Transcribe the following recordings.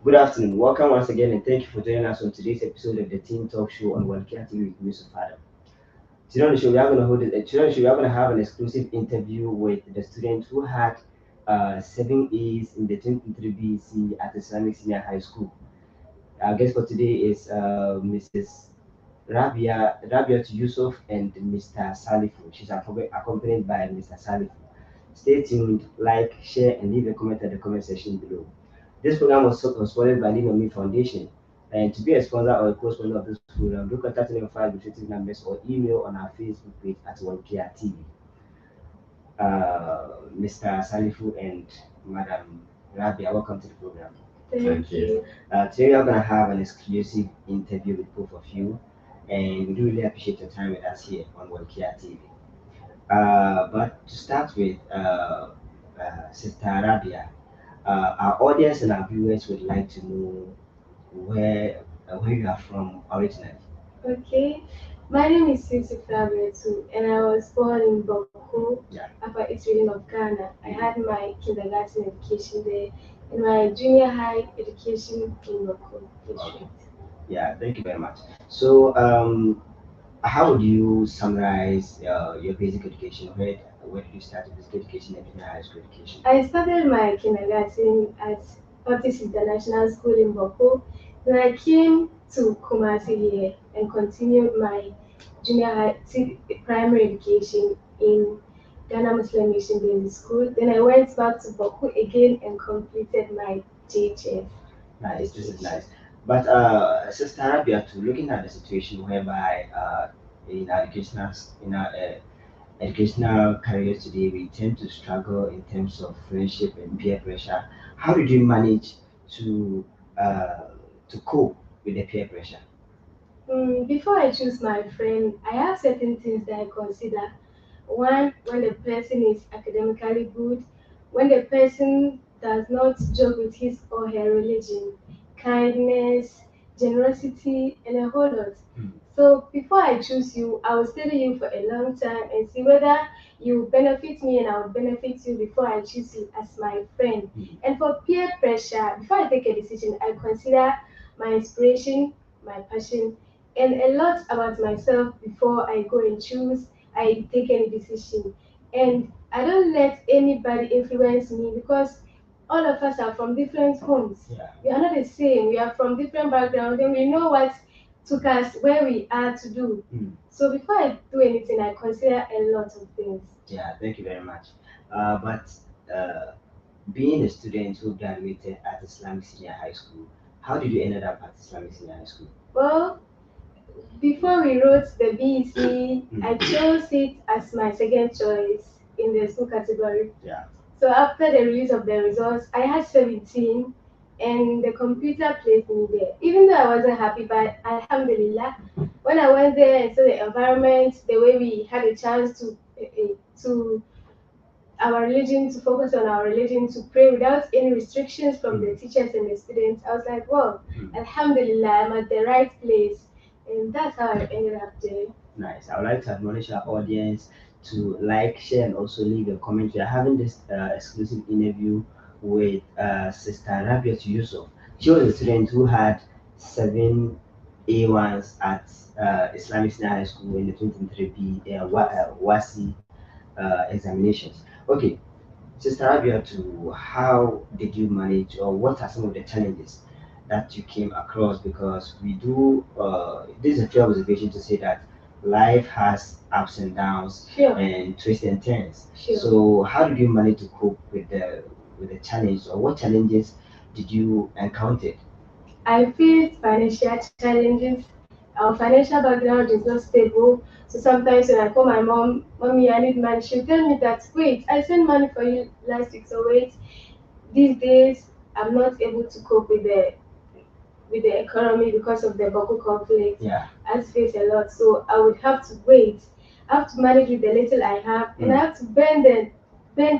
Good afternoon. Welcome once again, and thank you for joining us on today's episode of the Team Talk Show on YUSUF TV with YUSUF. Today on the show, we are going to have an exclusive interview with the student who had 7 A's in the 2023 BC at Islamic Senior High School. Our guest for today is Mrs. Rabiatu Yusuf and Mr. Salifu. She's accompanied by Mr. Salifu. Stay tuned, like, share, and leave a comment at the comment section below. This program was sponsored by Lean on Me Foundation. And to be a sponsor or a co-sponsor of this program, do contact any of our administrative numbers or email on our Facebook page at 1KR TV. Mr. Salifu and Madam Rabia, welcome to the program. Thank you. Today we are going to have an exclusive interview with both of you, and we do really appreciate your time with us here on 1KR TV. But to start with, Sister Rabia, our audience and our viewers would like to know where you are from originally. Okay. My name is YUSUF and I was born in Boko, Yeah. Upper East region of Ghana. I had my kindergarten education there and my junior high education in Boko Okay. district. Yeah, thank you very much. So, how would you summarize your basic education? Where did you start your basic education and junior high school education? I started my kindergarten at Baptist International School in Boko. Then I came to Kumasi here and continued my primary education in Ghana Muslim Mission Basic School. Then I went back to Boko again and completed my JHS. Nice, this is nice. But Sister Rabiatu, looking at the situation whereby in our educational careers today, we tend to struggle in terms of friendship and peer pressure. How did you manage to uh, to cope with the peer pressure? Before I choose my friend, I have certain things that I consider. One, when the person is academically good, when the person does not joke with his or her religion, kindness, generosity, and a whole lot. Hmm. So before I choose you, I will study you for a long time and see whether you benefit me and I will benefit you before I choose you as my friend. Hmm. And for peer pressure, before I take a decision, I consider my inspiration, my passion, and a lot about myself before I go and choose, I take any decision. And I don't let anybody influence me because all of us are from different homes. Yeah. We are not the same. We are from different backgrounds and we know what took us where we are to do. Hmm. So before I do anything, I consider a lot of things. Yeah, thank you very much. But uh, being a student who graduated at Islamic Senior High School, how did you end up at Islamic Senior High School? Well, before we wrote the BEC, I Mm. chose it as my second choice in the school category. Yeah. So after the release of the results, I had 17 and the computer placed me there. Even though I wasn't happy, but alhamdulillah, when I went there and saw the environment, the way we had a chance to our religion, to focus on our religion, to pray without any restrictions from the teachers and the students, I was like, well, Mm. alhamdulillah, I'm at the right place. And that's how I ended up there. Nice. I would like to admonish our audience to like, share, and also leave a comment. We are having this exclusive interview with Sister Rabiatu Yusuf. She was a student who had 7 A1s at Islamic Senior High School in the 2023 WASSCE examinations. Okay, Sister Rabiatu, how did you manage, or what are some of the challenges that you came across? Because we do, this is a fair observation to say that life has ups and downs Sure. and twists and turns. Sure. So, how did you manage to cope with the challenge, or what challenges did you encounter? I faced financial challenges. Our financial background is not stable. So sometimes when I call my mom, mommy, I need money, she'll tell me that, wait, I sent money for you last week, so wait. These days, I'm not able to cope with the economy because of the Boko conflict. Yeah. I face a lot, so I would have to wait. I have to manage with the little I have, and I have to burn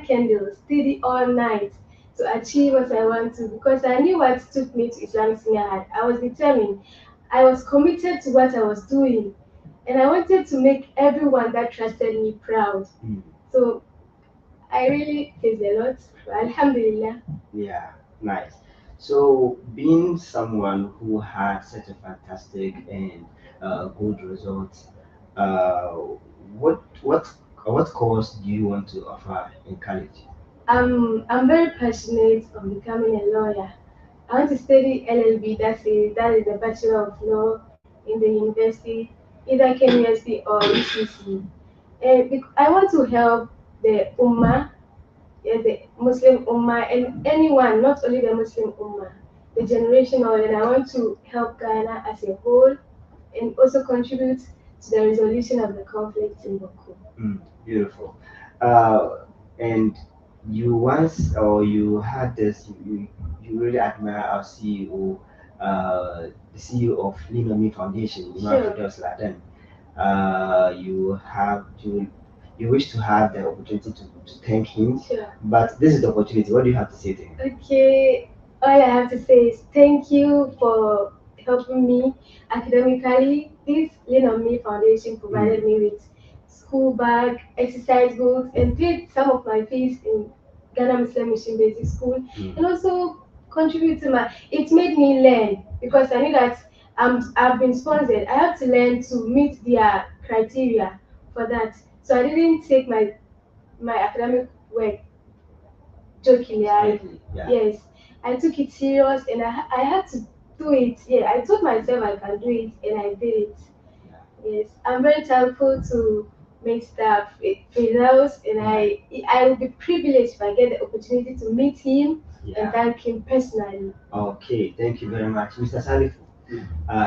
candles steady all night to achieve what I want to because I knew what took me to Islamic Senior High. I was determined. I was committed to what I was doing, and I wanted to make everyone that trusted me proud. Mm. So I really faced a lot. But Alhamdulillah. Yeah, nice. So, being someone who had such a fantastic and good results, uh, what course do you want to offer in college? I'm very passionate on becoming a lawyer. I want to study LLB, that is the Bachelor of Law in the university, either KUSC or UCC. I want to help the Ummah, the Muslim Ummah, and anyone, not only the Muslim Ummah, the generation, or and I want to help Ghana as a whole and also contribute to the resolution of the conflict in Boko. Beautiful. Uh, and you once or you had this, you really admire our CEO, the CEO of Linomi Foundation, Imam Sure. Fidos Laden. You wish to have the opportunity to thank him, Sure. but this is the opportunity. What do you have to say to him? Okay, all I have to say is thank you for helping me academically. This Lean on Me Foundation provided me with school bag, exercise books, and paid some of my fees in Ghana Muslim Mission Basic School, and also contribute to my. It made me learn because I knew that I've been sponsored. I have to learn to meet their criteria for that. So I didn't take my academic work jokingly. Yeah. Yes, I took it serious and I had to do it. Yeah, I told myself I can do it and I did it. Yes, I'm very thankful to Mr. Firdaus, and I will be privileged if I get the opportunity to meet him and thank him personally. Okay, thank you very much, Mr. Salifu.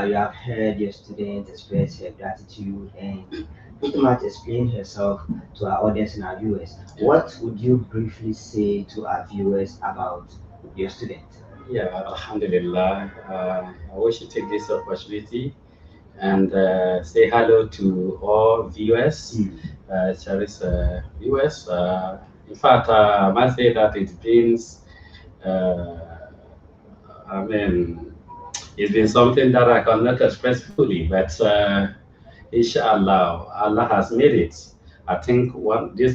You have heard your student express her gratitude and pretty much explain herself to our audience and our viewers. What would you briefly say to our viewers about your student? Yeah, Alhamdulillah. I wish to take this opportunity and say hello to all viewers, cherished viewers. In fact, I must say that uh, I mean, it's been something that I cannot express fully, but inshallah, Allah has made it. I think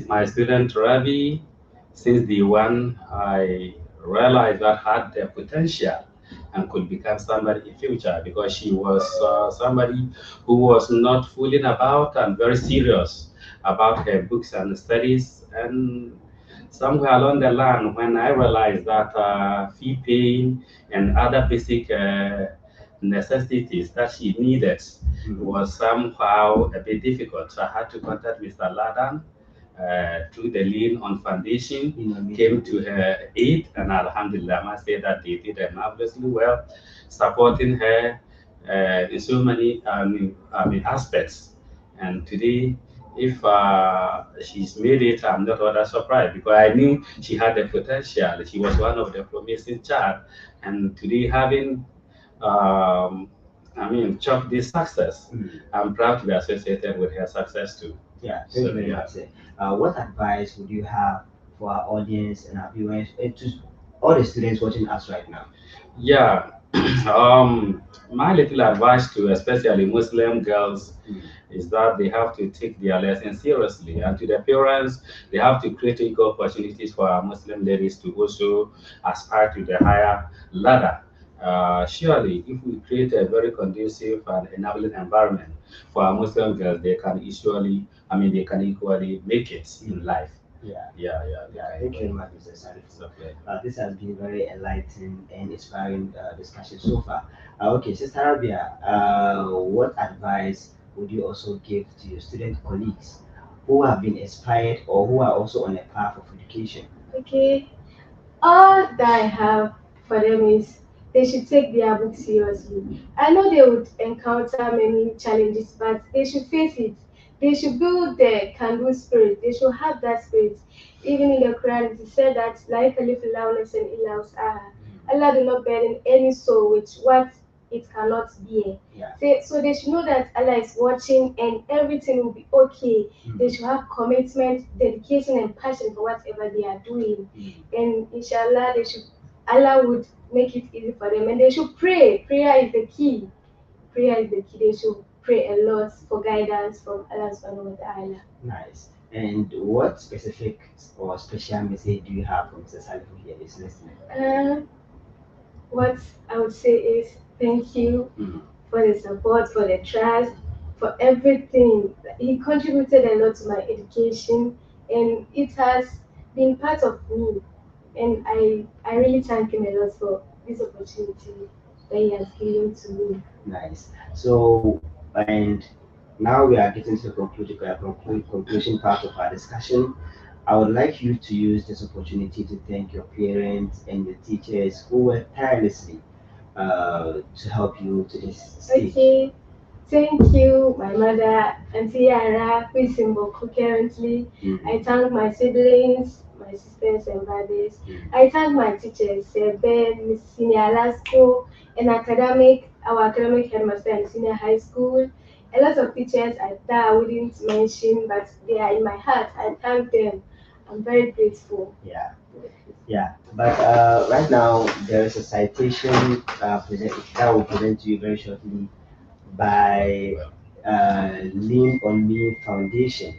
my student Ravi, since the one I realized that had the potential and could become somebody in future because she was somebody who was not fooling about and very serious about her books and studies. And somewhere along the line, when I realized that fee paying and other basic necessities that she needed was somehow a bit difficult. So I had to contact Mr. Ladan through the Lean on Foundation, came to her aid, and Alhamdulillah, I must say that they did marvelously well, supporting her in so many aspects. And today, if she's made it, I'm not other surprised because I knew she had the potential. She was one of the promising child, and today having chalk this success. I'm proud to be associated with her success too. Yeah, thank you very much. What advice would you have for our audience and our viewers, to all the students watching us right now? Yeah, my little advice to especially Muslim girls is that they have to take their lesson seriously, and to the parents, they have to create equal opportunities for our Muslim ladies to also aspire to the higher ladder. Surely, if we create a very conducive and enabling environment for our Muslim girls, they can equally make it in life. Thank you very much, Mr. Salif. Okay. This has been very enlightening and inspiring discussion so far. Okay, Sister Arabia, what advice would you also give to your student colleagues who have been inspired or who are also on a path of education? Okay, all that I have for them is they should take their book seriously. I know they would encounter many challenges, but they should face it. They should build the can-do spirit. They should have that spirit. Even in the Quran, it is said that like a little loudness and illows Allah do not burden any soul with what it cannot bear. So they should know that Allah is watching and everything will be okay. They should have commitment, dedication, and passion for whatever they are doing. And inshallah, Allah would make it easy for them. And they should pray. Prayer is the key. Prayer is the key. They should pray a lot for guidance from Allah subhanahu wa ta'ala. Nice. And what specific or special message do you have for Mr. Salifu here is listening? what I would say is thank you for the support, for the trust, for everything. He contributed a lot to my education, and it has been part of me. And I really thank him a lot for this opportunity that he has given to me. Nice. So, and now we are getting to the conclusion part of our discussion. I would like you to use this opportunity to thank your parents and your teachers who worked tirelessly to help you to this stage. Okay, thank you, my mother, Auntie Yara, who is in Boku currently. I thank my siblings, my sisters and brothers. I thank my teachers, Ben, Miss Senior Alasko, and our academic headmaster in senior high school. A lot of teachers that I wouldn't mention, but they are in my heart. I thank them. I'm very grateful. Yeah. Yeah, but right now there is a citation that will present to you very shortly by Lean on Me Foundation.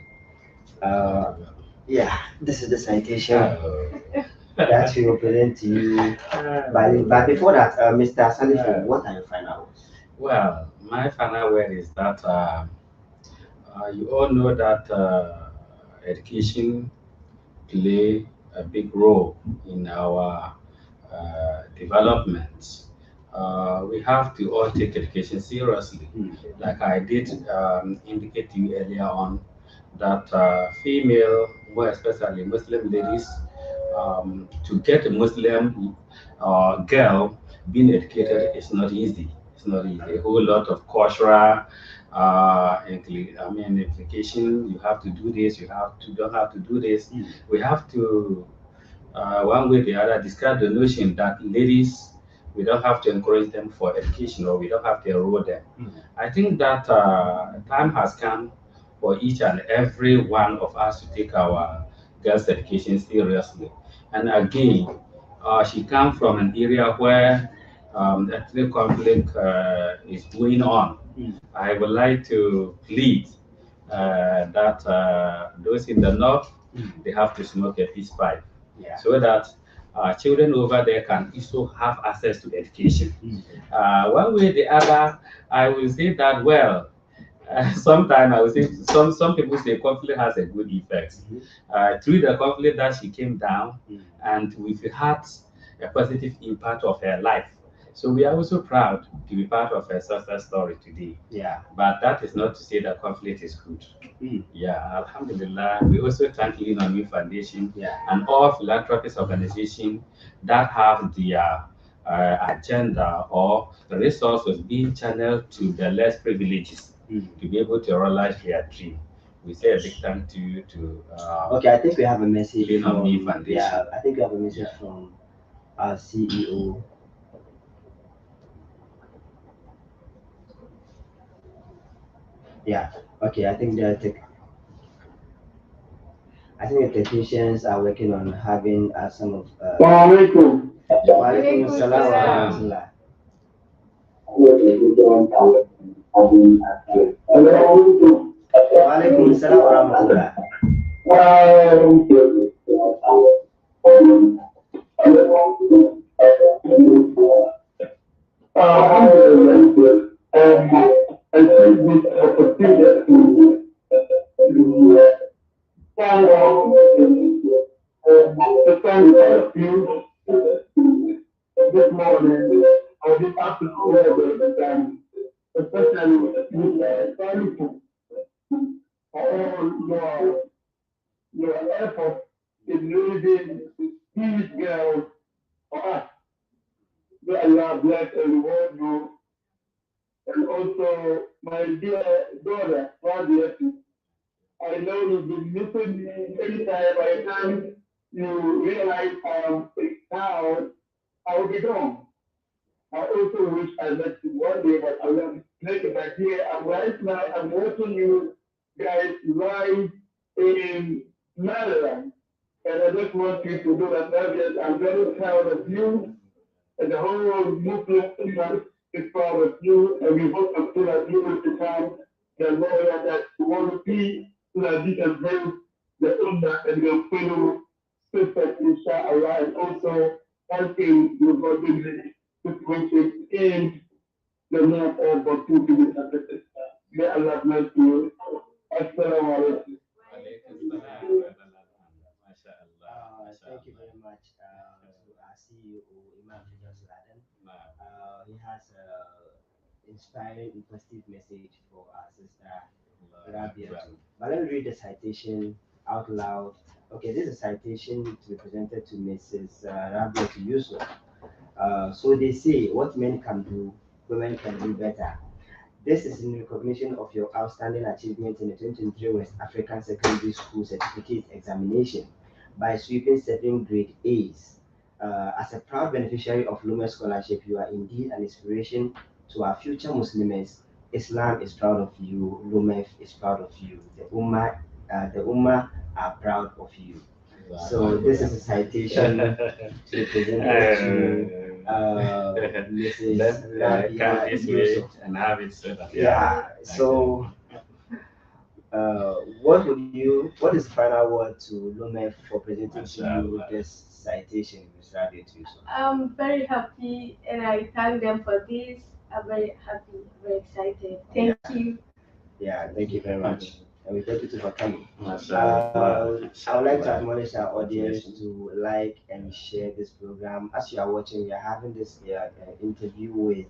Uh, yeah, this is the citation that we will present to you. But before that, Mr. Salifu, what are your final words? Well, my final word is that you all know that education play a big role in our development. We have to all take education seriously. Like I did indicate to you earlier on, that female, more especially Muslim ladies, to get a Muslim girl being educated is not easy. It's not easy. A whole lot of cultural implication. You have to do this. Don't have to do this. We have to one way or the other describe the notion that ladies, we don't have to encourage them for education, or we don't have to enroll them. I think that time has come for each and every one of us to take our girls' education seriously. And again, she comes from an area where ethnic conflict is going on. I would like to plead that those in the north, they have to smoke a peace pipe, so that children over there can also have access to education. One way or the other, I will say that, well, sometimes I would say some people say conflict has a good effect. Through the conflict that she came down, and we've had a positive impact of her life. So we are also proud to be part of her success story today. Yeah. But that is not to say that conflict is good. Yeah, Alhamdulillah. We also thank Lean on Me Foundation and all philanthropist organizations that have their agenda or resources being channeled to the less privileged to be able to realize their dream. We say a big thank you to Okay, I think we have a message Lean on Me from Foundation. I think we have a message from our CEO. Yeah. Okay, I think the technicians are working on having some of. Wa alaikum assalam wa rahmatullah. Wa alaikum assalam wa rahmatullah. I take this opportunity to thank all of you this morning or this afternoon, especially with thank you for all your effort in leading these girls for us. May Allah bless and reward you. And also, my dear daughter, RABIATU, I know you've been missing me anytime. By the time you realize I am in town, I will be gone. I also wish I met you one day, but I will make it back here. And right now, I'm watching you guys live in Maryland. And I just want you to know that RABIATU, I'm very proud of you and the whole Muslim Ummah is proud of you, and we hope and pray that you will become the lawyer that you want to be, so that you can bring the Ummah and your fellow sisters, inshallah, and also helping your godliness which is aimed the move of the two to the services. May Allah bless you. Assalamu alaikum. Thank you very much. I see you, Imam Fijas Laden. He has an inspiring, positive message for our sister RABIATU. But let me read the citation out loud. Okay, this is a citation to be presented to Mrs. RABIATU YUSUF. So they say, what men can do, women can do better. This is in recognition of your outstanding achievement in the 2023 West African Secondary School Certificate Examination by sweeping 7 grade A's. As a proud beneficiary of Lume Scholarship, you are indeed an inspiration to our future Muslims. Islam is proud of you. Lume is proud of you. The Ummah are proud of you. So this is a citation to be presented to Mrs. Rabia Yusuf. And have it so that Yeah. So, what is the final word to Lume for presenting to you this citation, Ms. Rabia Yusuf? I'm very happy and I thank them for this. I'm very happy, very excited. Thank you. Yeah, thank you very much. And we thank you too for coming. I Mashallah. would like to admonish our audience to like and share this program. As you are watching, we are having this interview with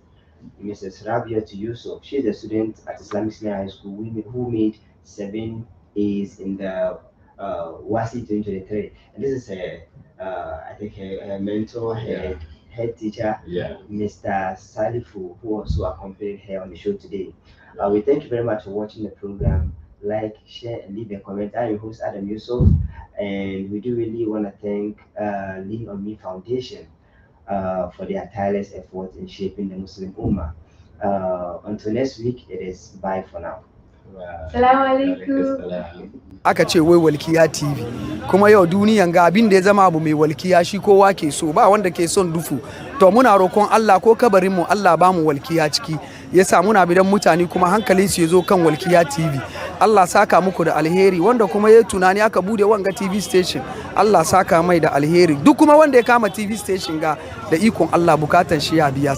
Mrs. Rabiatu Yusuf. She's a student at Islamic High School who made 7 A's in the WASSCE 2023. And this is I think her mentor, her head teacher, Mr. Salifu, who also accompanied her on the show today. We thank you very much for watching the program. Like, share, and leave a comment. I'm your host, Adam Yusuf, and we do really want to thank Lean On Me Foundation for their tireless effort in shaping the Muslim Ummah. Until next week, it is bye for now. Assalamu alaikum. Aka ce wai walkiya TV kuma yau duniyan ga abin da ya zama abu mai walkiya shi kowa ke so ba wanda ke son dufu to muna roƙon Allah ko kabarin mu Allah ba mu walkiya ciki yasa muna bidan mutane kuma hankalin su yazo kan walkiya TV Allah saka muku da alheri wanda kuma yayi tunani aka bude wanga TV station Allah saka mai da alheri duk kuma wanda ya kama TV station ga da ikon Allah bukatan shi ya biya.